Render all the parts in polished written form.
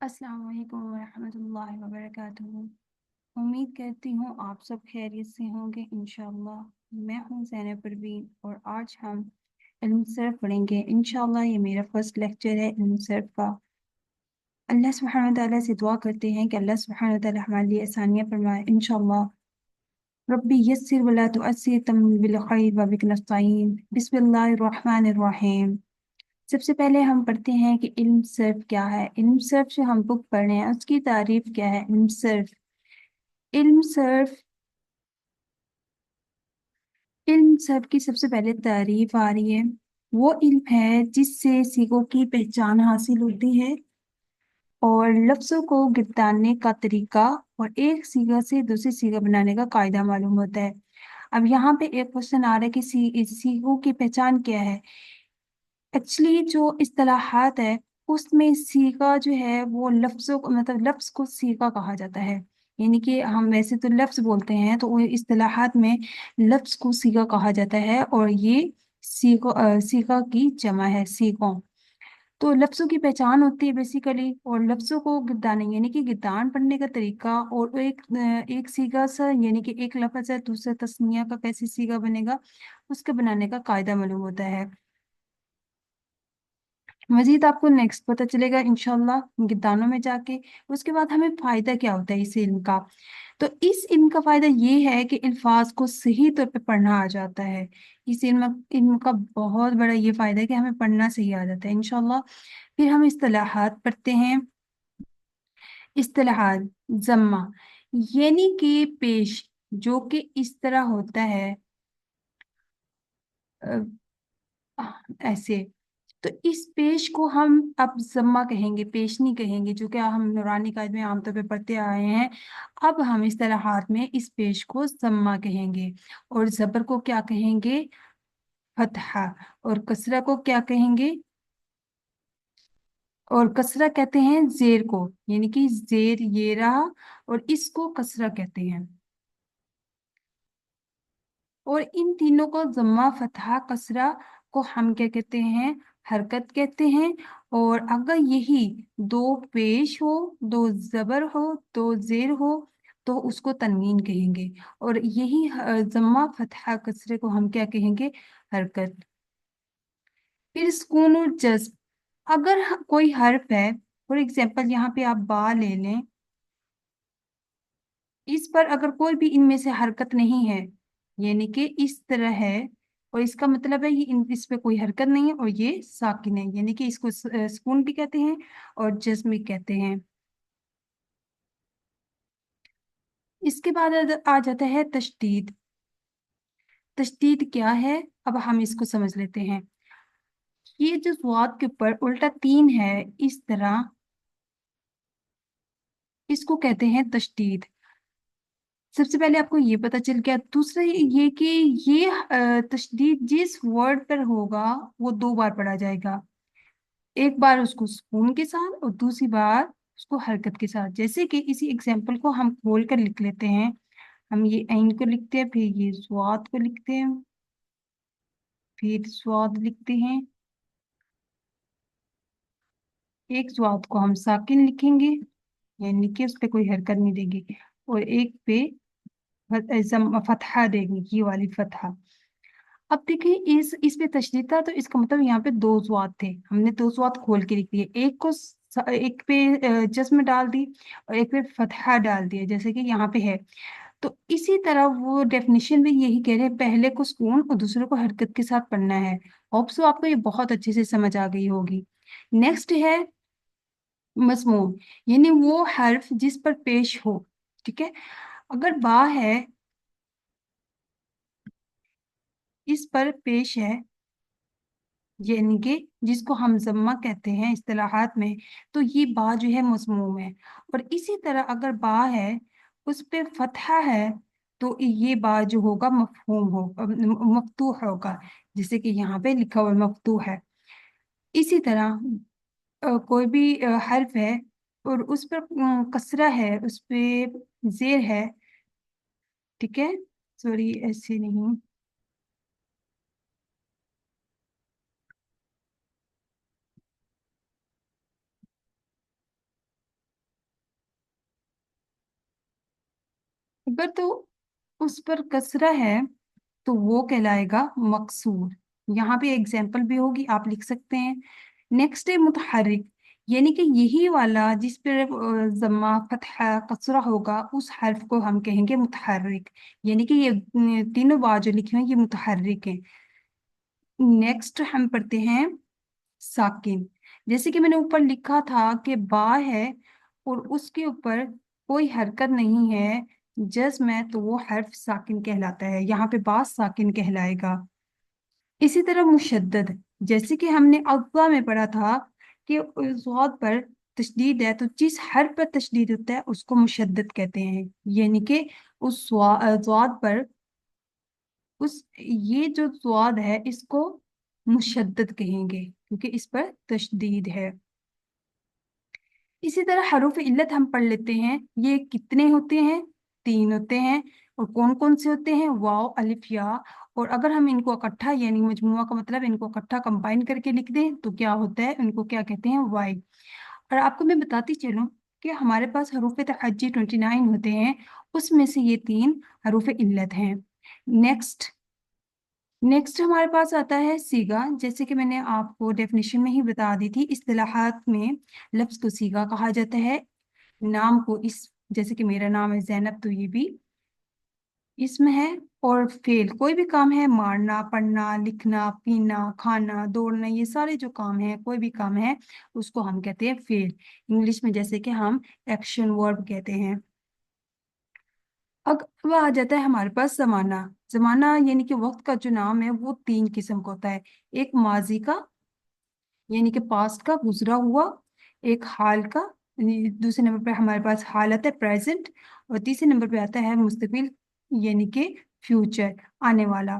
अस्सलाम वालेकुम वरहमतुल्लाहि वबरकातुहू। उम्मीद करती हूँ आप सब खैरियत से होंगे इंशाअल्लाह। मैं हूँ ज़ैनब परवीन और आज हम इल्म सर्फ पढ़ेंगे इंशाअल्लाह। ये मेरा फर्स्ट लेक्चर है इल्म सर्फ का। अल्लाह सुब्हानहू व तआला से दुआ करते हैं कि अल्लाह सुब्हानहू व तआला हमारे लिए आसानियाँ फरमाए इंशाअल्लाह। रब्बी यस्सिर वला तुअस्सिर तम्मिम बिल खैर व बिक नस्तईन। बिस्मिल्लाहिर रहमानिर रहीम। सबसे पहले हम पढ़ते हैं कि इल्म सर्फ क्या है। इल्म सर्फ जो हम बुक पढ़ रहे हैं उसकी तारीफ क्या है। इल्म सर्फ, इल्म सर्फ, इल्म सर्फ की सबसे पहले तारीफ आ रही है। वो इल्म है जिससे सीगों की पहचान हासिल होती है और लफ्ज़ों को गिरदारने का तरीका और एक सीगा से दूसरी सीगा बनाने का कायदा मालूम होता है। अब यहाँ पे एक क्वेश्चन आ रहा है कि सीगों की पहचान क्या है। एक्चुअली जो इस्तिलाहात है उसमें सीगा जो है वो लफ्ज़ों को मतलब लफ्ज़ को सीगा कहा जाता है। यानी कि हम वैसे तो लफ्ज़ बोलते हैं तो वो इस्तिलाहात में लफ्ज़ को सीगा कहा जाता है और ये सीगा की जमा है सीगों। तो लफ्ज़ों की पहचान होती है बेसिकली और लफ्ज़ों को गिरदारने यानी कि गिरदान पढ़ने का तरीका और एक सीगा सा यानी कि एक लफ्ज़ है दूसरा तस्निया का कैसे सीगा बनेगा उसके बनाने का कायदा मालूम होता है। मजीद आपको नेक्स्ट पता चलेगा इंशाल्लाह गिरदानों में जाके। उसके बाद हमें फायदा क्या होता है इस इल्म का। तो इस इल्म का फायदा ये है कि अल्फाज को सही तौर पे पढ़ना आ जाता है। इस इल्म का बहुत बड़ा ये फायदा है कि हमें पढ़ना सही आ जाता है इंशाल्लाह। फिर हम इस्तिलाहात पढ़ते हैं। इस्तिलाहात, जम्मा यानी कि पेश, जो कि इस तरह होता है ऐसे। तो इस पेश को हम अब जम्मा कहेंगे, पेश नहीं कहेंगे, जो कि हम नूरानी कायदे में आमतौर पे पढ़ते आए हैं। अब हम इस तरह हाथ में इस पेश को जम्मा कहेंगे और जबर को क्या कहेंगे, फतहा। और कसरा को क्या कहेंगे, और कसरा कहते हैं जेर को, यानी कि जेर ये रहा और इसको कसरा कहते हैं। और इन तीनों को जम्मा फतहा कसरा को हम क्या कहते हैं, हरकत कहते हैं। और अगर यही दो पेश हो, दो जबर हो, दो जेर हो तो उसको तनवीन कहेंगे। और यही जम्मा फतहा कसरे को हम क्या कहेंगे, हरकत। फिर सुकून और जज्ब, अगर कोई हर्फ है, फॉर एग्जाम्पल यहाँ पे आप बा ले लें, इस पर अगर कोई भी इनमें से हरकत नहीं है यानी कि इस तरह है और इसका मतलब है ये इस पे कोई हरकत नहीं है और ये साकिन है, यानी कि इसको सुकून भी कहते हैं और जज्म भी कहते हैं। इसके बाद आ जाता है तशदीद। तशदीद क्या है, अब हम इसको समझ लेते हैं। ये जो स्वाद के ऊपर उल्टा तीन है इस तरह, इसको कहते हैं तशदीद। सबसे पहले आपको ये पता चल गया। दूसरा ये कि ये तशदीद जिस वर्ड पर होगा वो दो बार पढ़ा जाएगा, एक बार उसको सुकून के साथ और दूसरी बार उसको हरकत के साथ। जैसे कि इसी एग्जाम्पल को हम खोल कर लिख लेते हैं। हम ये ऐन को लिखते हैं, फिर ये स्वाद को लिखते हैं, फिर स्वाद लिखते हैं। एक स्वाद को हम साकिन लिखेंगे यानी कि उस पे कोई हरकत नहीं देंगे और एक पे फतहा देंगे, ये वाली फतहा। अब देखिए इस पे तशदीद था तो इसका मतलब यहाँ पे दो ज़ुआत थे, हमने दो ज़ुआत खोल के लिख दिए। एक को एक पे जस्म डाल दी और एक पे फतहा डाल दिया जैसे कि यहाँ पे है। तो इसी तरह वो डेफिनेशन भी यही कह रहे हैं, पहले को सुकून और दूसरे को हरकत के साथ पढ़ना है। होप सो आपको ये बहुत अच्छे से समझ आ गई होगी। नेक्स्ट है मजमूम, यानी वो हर्फ जिस पर पेश हो। ठीक है, अगर बा है इस पर पेश है यानी कि जिसको हम जम्मा कहते हैं इस्तिलाहात में, तो ये बा जो है मजमूम है। और इसी तरह अगर बा है उस पे फतहा है तो ये बा जो होगा मफहूम हो मफ्तूह होगा, जैसे कि यहाँ पे लिखा हुआ मफ्तूह है। इसी तरह कोई भी हर्फ है और उस पर कसरा है, उस पे जेर है। ठीक है, सॉरी ऐसे नहीं, अगर तो उस पर कसरा है तो वो कहलाएगा मकसूर। यहाँ पे एग्जाम्पल भी होगी, आप लिख सकते हैं। नेक्स्ट है मुतहर्रिक, यानी कि यही वाला जिस पर जम्मा फतहा कसरा होगा उस हर्फ को हम कहेंगे मुतहर्रिक, यानी कि ये तीनों बार जो लिखे हैं ये मुतहर्रिक हैं। नेक्स्ट हम पढ़ते हैं साकिन। जैसे कि मैंने ऊपर लिखा था कि बा है और उसके ऊपर कोई हरकत नहीं है, जज्म है, तो वो हर्फ साकिन कहलाता है। यहाँ पे बा साकिन कहलाएगा। इसी तरह मुशद्दद, जैसे कि हमने अव्वा में पढ़ा था कि ज़ाद पर तशदीद है, तो जिस हर्फ पर तशदीद होता है उसको मुशद्दद कहते हैं, यानी कि उस ज़ाद पर उस ये जो ज़ाद है इसको मुशद्दद कहेंगे क्योंकि इस पर तशदीद है। इसी तरह हरूफ इल्लत हम पढ़ लेते हैं। ये कितने होते हैं? 3 होते हैं। और कौन कौन से होते हैं? वाव, अलिफ, या। और अगर हम इनको इकट्ठा यानी मजमुआ का मतलब इनको इकट्ठा कंबाइन करके लिख दें तो क्या होता है? इनको क्या कहते हैं? वाई। और आपको मैं बताती चलूं कि हमारे पास हरूफ तहज्जी 29 होते हैं, उसमें से ये 3 हरूफ इल्लत हैं। नेक्स्ट नेक्स्ट हमारे पास आता है सीगा। जैसे कि मैंने आपको डेफिनेशन में ही बता दी थी, इस्तिलाहात में लफ्ज को सीगा कहा जाता है। नाम को इस, जैसे कि मेरा नाम है जैनब, तो ये भी इसम है। और फेल, कोई भी काम है, मारना, पढ़ना, लिखना, पीना, खाना, दौड़ना, ये सारे जो काम है, कोई भी काम है, उसको हम कहते हैं फेल। इंग्लिश में जैसे कि हम एक्शन वर्ब कहते हैं। अब वह आ जाता है हमारे पास जमाना। जमाना यानी कि वक्त का जो नाम है वो 3 किस्म का होता है। एक माजी का यानी कि पास्ट का, गुजरा हुआ। एक हाल का, दूसरे नंबर पे हमारे पास हाल आता है प्रेजेंट। और तीसरे नंबर पे आता है मुस्तकबिल यानी कि फ्यूचर, आने वाला।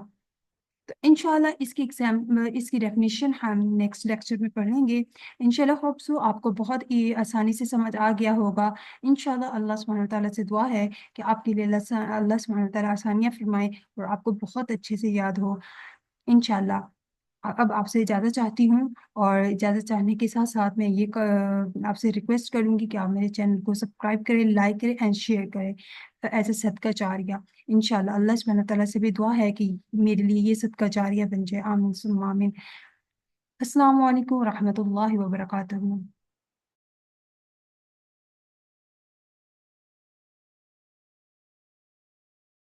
तो इंशाल्लाह इसकी एग्जाम इसकी डेफिनेशन हम नेक्स्ट लेक्चर में पढ़ेंगे। इंशाल्लाह होप सो आपको बहुत ही आसानी से समझ आ गया होगा। इंशाल्लाह अल्लाह सुब्हानहू व तआला से दुआ है कि आपके लिए अल्लाह सुब्हानहू व तआला आसानियाँ फरमाए और आपको बहुत अच्छे से याद हो इंशाल्लाह। अब आपसे इजाज़त चाहती हूँ। और इजाज़त चाहने के साथ साथ मैं ये आपसे रिक्वेस्ट करूँगी कि आप मेरे चैनल को सब्सक्राइब करें, लाइक करें एंड शेयर करें एज ए सदका जारिया। इंशाल्लाह अल्लाह सुब्हानहू व तआला से भी दुआ है कि मेरे लिए ये सदका जारिया बन जाए। आमीन सुम्मा आमीन। अस्सलामु अलैकुम रहमतुल्लाहि व बरकातहू।